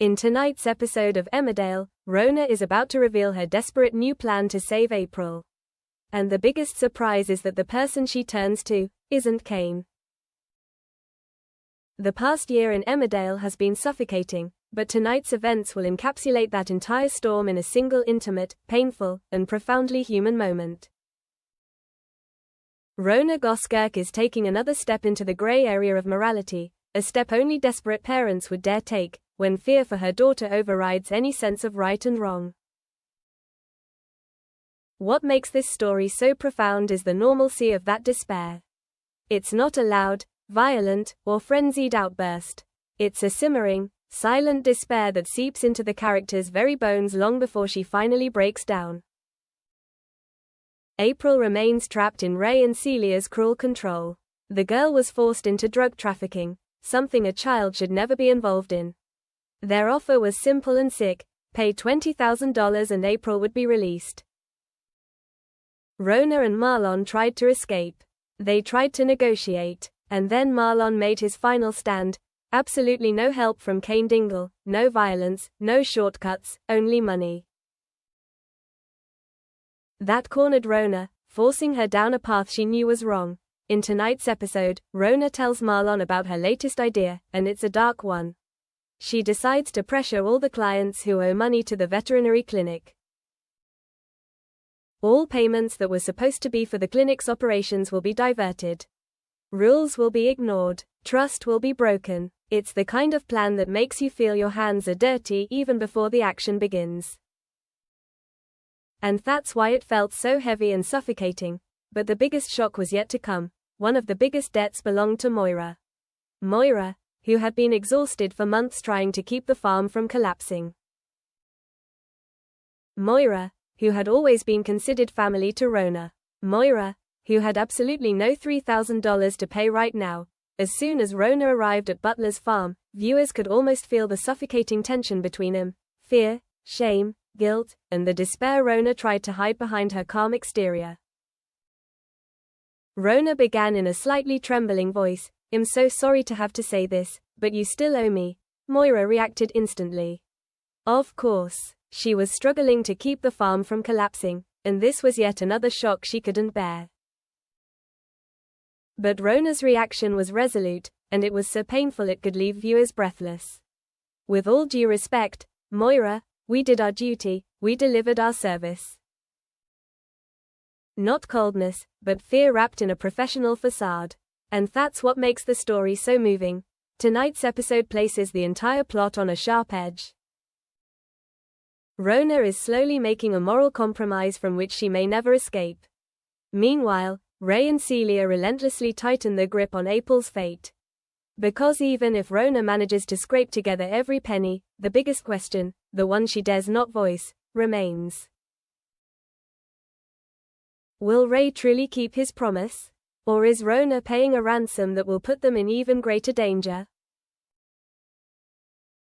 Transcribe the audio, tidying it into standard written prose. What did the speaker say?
In tonight's episode of Emmerdale, Rona is about to reveal her desperate new plan to save April. And the biggest surprise is that the person she turns to isn't Kane. The past year in Emmerdale has been suffocating, but tonight's events will encapsulate that entire storm in a single intimate, painful, and profoundly human moment. Rona Goskirk is taking another step into the grey area of morality, a step only desperate parents would dare take, when fear for her daughter overrides any sense of right and wrong. What makes this story so profound is the normalcy of that despair. It's not a loud, violent, or frenzied outburst. It's a simmering, silent despair that seeps into the character's very bones long before she finally breaks down. April remains trapped in Ray and Celia's cruel control. The girl was forced into drug trafficking, something a child should never be involved in. Their offer was simple and sick: pay $20,000 and April would be released. Rona and Marlon tried to escape. They tried to negotiate, and then Marlon made his final stand. Absolutely no help from Kane Dingle, no violence, no shortcuts, only money. That cornered Rona, forcing her down a path she knew was wrong. In tonight's episode, Rona tells Marlon about her latest idea, and it's a dark one. She decides to pressure all the clients who owe money to the veterinary clinic. All payments that were supposed to be for the clinic's operations will be diverted. Rules will be ignored. Trust will be broken. It's the kind of plan that makes you feel your hands are dirty even before the action begins. And that's why it felt so heavy and suffocating. But the biggest shock was yet to come. One of the biggest debts belonged to Moira. Moira, who had been exhausted for months trying to keep the farm from collapsing. Moira, who had always been considered family to Rona. Moira, who had absolutely no $3,000 to pay right now. As soon as Rona arrived at Butler's farm, viewers could almost feel the suffocating tension between them: fear, shame, guilt, and the despair Rona tried to hide behind her calm exterior. Rona began in a slightly trembling voice. "I'm so sorry to have to say this, but you still owe me." Moira reacted instantly. Of course, she was struggling to keep the farm from collapsing, and this was yet another shock she couldn't bear. But Rona's reaction was resolute, and it was so painful it could leave viewers breathless. "With all due respect, Moira, we did our duty, we delivered our service." Not coldness, but fear wrapped in a professional facade. And that's what makes the story so moving. Tonight's episode places the entire plot on a sharp edge. Rona is slowly making a moral compromise from which she may never escape. Meanwhile, Ray and Celia relentlessly tighten their grip on April's fate. Because even if Rona manages to scrape together every penny, the biggest question, the one she dares not voice, remains. Will Ray truly keep his promise? Or is Rona paying a ransom that will put them in even greater danger?